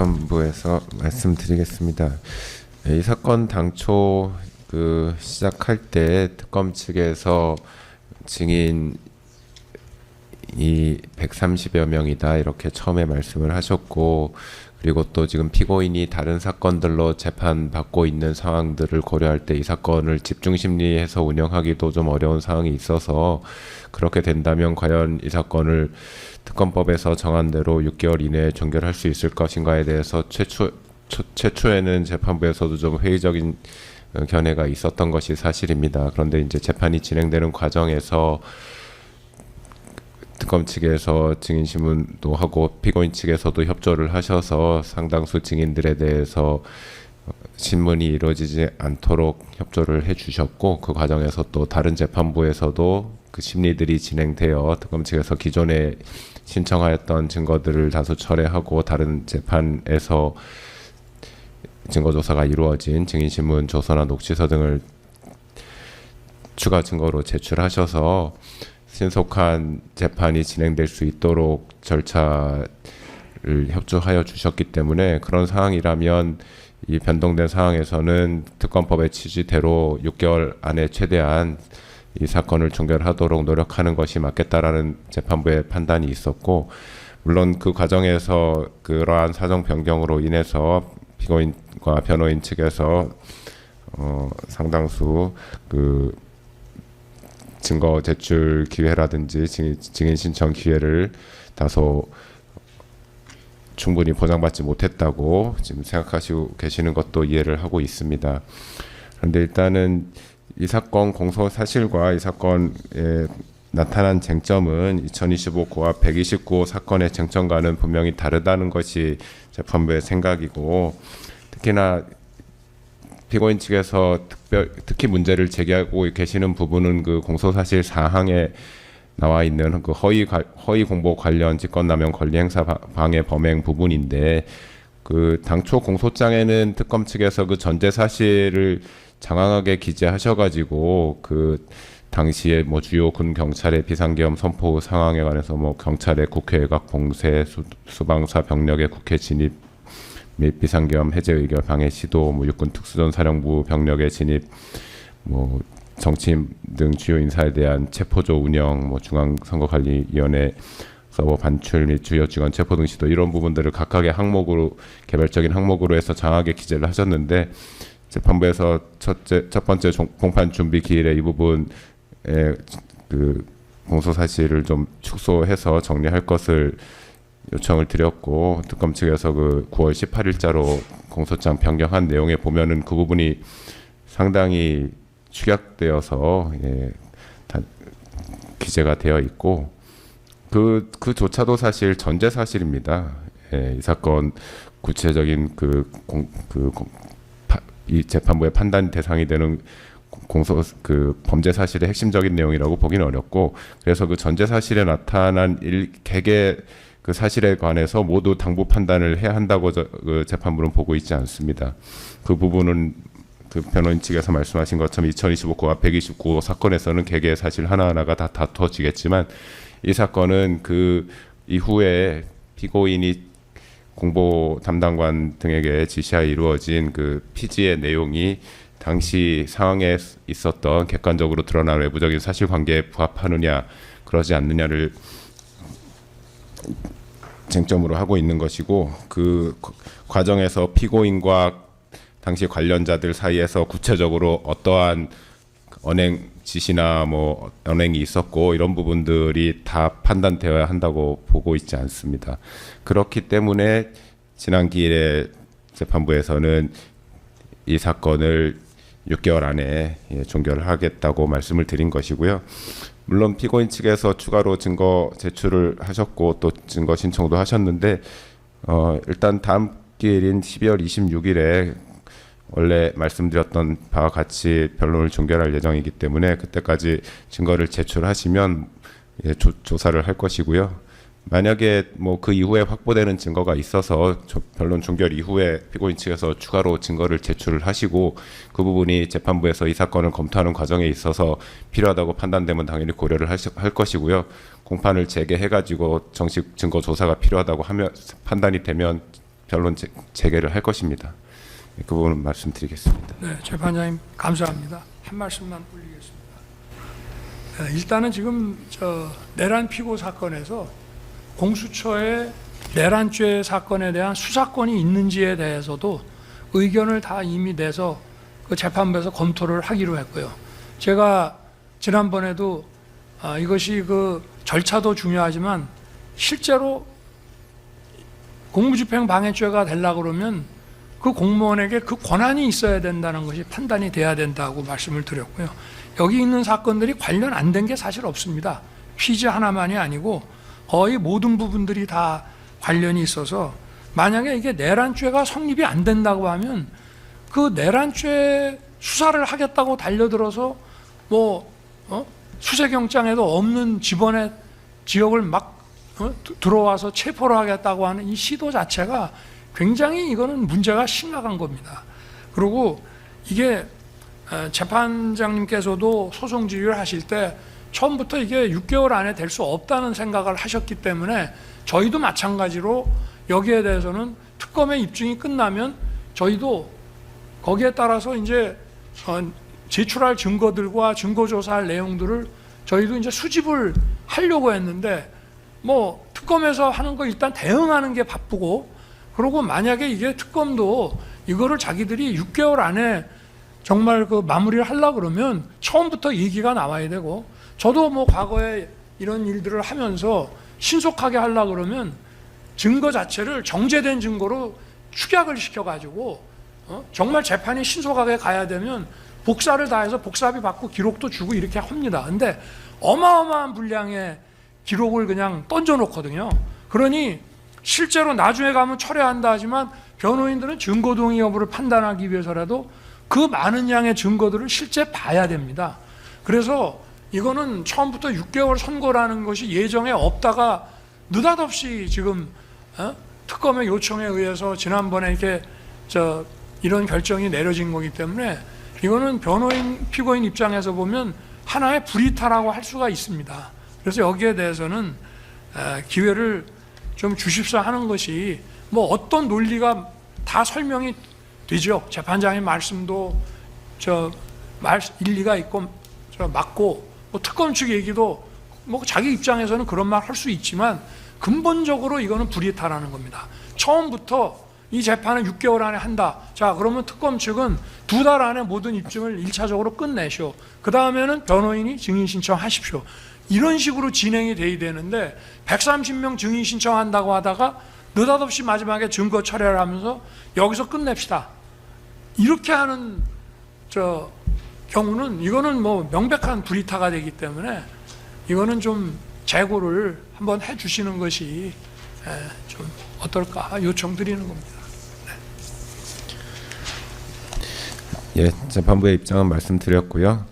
재판부에서 말씀드리겠습니다. 이 사건 당초 시작할 때 특검 측에서 증인이 130여 명이다 이렇게 처음에 말씀을 하셨고, 그리고 또 지금 피고인이 다른 사건들로 재판받고 있는 상황들을 고려할 때 이 사건을 집중 심리해서 운영하기도 좀 어려운 상황이 있어서, 그렇게 된다면 과연 이 사건을 특검법에서 정한 대로 6개월 이내에 종결할 수 있을 것인가에 대해서 최초에는 재판부에서도 좀 회의적인 견해가 있었던 것이 사실입니다. 그런데 이제 재판이 진행되는 과정에서 특검 측에서 증인 신문도 하고 피고인 측에서도 협조를 하셔서 상당수 증인들에 대해서 신문이 이루어지지 않도록 협조를 해주셨고, 그 과정에서 또 다른 재판부에서도 그 심리들이 진행되어 특검 측에서 기존에 신청하였던 증거들을 다수 철회하고 다른 재판에서 증거조사가 이루어진 증인신문 조서나 녹취서 등을 추가 증거로 제출하셔서 신속한 재판이 진행될 수 있도록 절차를 협조하여 주셨기 때문에, 그런 상황이라면 이 변동된 상황에서는 특검법의 취지대로 6개월 안에 최대한 이 사건을 종결하도록 노력하는 것이 맞겠다라는 재판부의 판단이 있었고, 물론 그 과정에서 그러한 사정 변경으로 인해서 피고인과 변호인 측에서 상당수 증거 제출 기회라든지 증인 신청 기회를 다소 충분히 보장받지 못했다고 지금 생각하시고 계시는 것도 이해를 하고 있습니다. 그런데 일단은 이 사건 공소 사실과 이 사건에 나타난 쟁점은 2025호와 129호 사건의 쟁점과는 분명히 다르다는 것이 재판부의 생각이고, 특히나 피고인 측에서 특히 문제를 제기하고 계시는 부분은 그 공소사실 사항에 나와 있는 그 허위 공보 관련 직권남용 권리행사 방해 범행 부분인데, 그 당초 공소장에는 특검 측에서 그 전제 사실을 장황하게 기재하셔가지고 그 당시에 뭐 주요 군 경찰의 비상계엄 선포 상황에 관해서 뭐 경찰의 국회 외곽 봉쇄, 수방사 병력의 국회 진입 및 비상계엄 해제 의결 방해 시도, 뭐 육군 특수전 사령부 병력의 진입, 뭐 정치인 등 주요 인사에 대한 체포조 운영, 뭐 중앙선거관리위원회 서버 반출 및 주요 직원 체포 등 시도, 이런 부분들을 각각의 항목으로 개별적인 항목으로 해서 장하게 기재를 하셨는데, 재판부에서 첫 번째 공판 준비 기일에 이 부분에 그 공소 사실을 좀 축소해서 정리할 것을 요청을 드렸고, 특검 측에서 그 9월 18일자로 공소장 변경한 내용에 보면은 그 부분이 상당히 축약되어서 기재가 되어 있고, 그조차도 사실 전제 사실입니다. 이 사건 구체적인 이 재판부의 판단 대상이 되는 범죄 사실의 핵심적인 내용이라고 보기는 어렵고, 그래서 그 전제 사실에 나타난 개개 그 사실에 관해서 모두 당부 판단을 해야 한다고 그 재판부는 보고 있지 않습니다. 그 부분은 그 변호인 측에서 말씀하신 것처럼 2025호와 129호 사건에서는 개개의 사실 하나하나가 다 다투어지겠지만, 이 사건은 그 이후에 피고인이 공보 담당관 등에게 지시하여 이루어진 그 피지의 내용이 당시 상황에 있었던 객관적으로 드러난 외부적인 사실관계에 부합하느냐 그러지 않느냐를 쟁점으로 하고 있는 것이고, 그 과정에서 피고인과 당시 관련자들 사이에서 구체적으로 어떠한 언행 지시나 뭐 언행이 있었고, 이런 부분들이 다 판단되어야 한다고 보고 있지 않습니다. 그렇기 때문에 지난 기일에 재판부에서는 이 사건을 6개월 안에 종결을 하겠다고 말씀을 드린 것이고요. 물론 피고인 측에서 추가로 증거 제출을 하셨고 또 증거 신청도 하셨는데, 일단 다음 기일인 12월 26일에 원래 말씀드렸던 바와 같이 변론을 종결할 예정이기 때문에 그때까지 증거를 제출하시면 조사를 할 것이고요. 만약에 뭐 그 이후에 확보되는 증거가 있어서 변론 종결 이후에 피고인 측에서 추가로 증거를 제출을 하시고, 그 부분이 재판부에서 이 사건을 검토하는 과정에 있어서 필요하다고 판단되면 당연히 고려를 할 것이고요. 공판을 재개해가지고 정식 증거 조사가 필요하다고 하면 판단이 되면 변론 재개를 할 것입니다. 그 부분 말씀드리겠습니다. 네, 재판장님 감사합니다. 한 말씀만 올리겠습니다. 일단은 지금 내란 피고 사건에서 공수처의 내란죄 사건에 대한 수사권이 있는지에 대해서도 의견을 다 이미 내서 그 재판부에서 검토를 하기로 했고요. 제가 지난번에도 이것이 그 절차도 중요하지만 실제로 공무집행 방해죄가 되려고 그러면 그 공무원에게 그 권한이 있어야 된다는 것이 판단이 돼야 된다고 말씀을 드렸고요. 여기 있는 사건들이 관련 안 된 게 사실 없습니다. 피지 하나만이 아니고 거의 모든 부분들이 다 관련이 있어서 만약에 이게 내란죄가 성립이 안 된다고 하면 그 내란죄 수사를 하겠다고 달려들어서 수색영장에도 없는 집원의 지역을 막 들어와서 체포를 하겠다고 하는 이 시도 자체가 굉장히 이거는 문제가 심각한 겁니다. 그리고 이게 재판장님께서도 소송 지휘를 하실 때 처음부터 이게 6개월 안에 될 수 없다는 생각을 하셨기 때문에 저희도 마찬가지로 여기에 대해서는 특검의 입증이 끝나면 저희도 거기에 따라서 이제 제출할 증거들과 증거조사할 내용들을 저희도 이제 수집을 하려고 했는데 특검에서 하는 거 일단 대응하는 게 바쁘고 그리고 만약에 이게 특검도 이거를 자기들이 6개월 안에 정말 그 마무리를 하려고 그러면 처음부터 얘기가 나와야 되고 저도 과거에 이런 일들을 하면서 신속하게 하려고 그러면 증거 자체를 정제된 증거로 축약을 시켜가지고 정말 재판이 신속하게 가야 되면 복사를 다 해서 복사비 받고 기록도 주고 이렇게 합니다. 근데 어마어마한 분량의 기록을 그냥 던져놓거든요. 그러니 실제로 나중에 가면 철회한다 하지만 변호인들은 증거 동의 여부를 판단하기 위해서라도 그 많은 양의 증거들을 실제 봐야 됩니다. 그래서 이거는 처음부터 6개월 선고라는 것이 예정에 없다가 느닷없이 지금 특검의 요청에 의해서 지난번에 이렇게 이런 결정이 내려진 거기 때문에 이거는 변호인, 피고인 입장에서 보면 하나의 불이탈하고 할 수가 있습니다. 그래서 여기에 대해서는 기회를 좀 주십사 하는 것이 어떤 논리가 다 설명이 되죠. 재판장의 말씀도 일리가 있고 맞고 특검 측 얘기도 자기 입장에서는 그런 말 할 수 있지만 근본적으로 이거는 불이탈하는 겁니다. 처음부터 이 재판은 6개월 안에 한다. 자, 그러면 특검 측은 2달 안에 모든 입증을 1차적으로 끝내시오. 그 다음에는 변호인이 증인 신청하십시오. 이런 식으로 진행이 돼야 되는데 130명 증인 신청한다고 하다가 느닷없이 마지막에 증거 철회를 하면서 여기서 끝냅시다. 이렇게 하는 경우는 이거는 명백한 불이타가 되기 때문에 이거는 좀 재고를 한번 해주시는 것이 좀 어떨까 요청드리는 겁니다. 예, 재판부의 입장은 말씀드렸고요.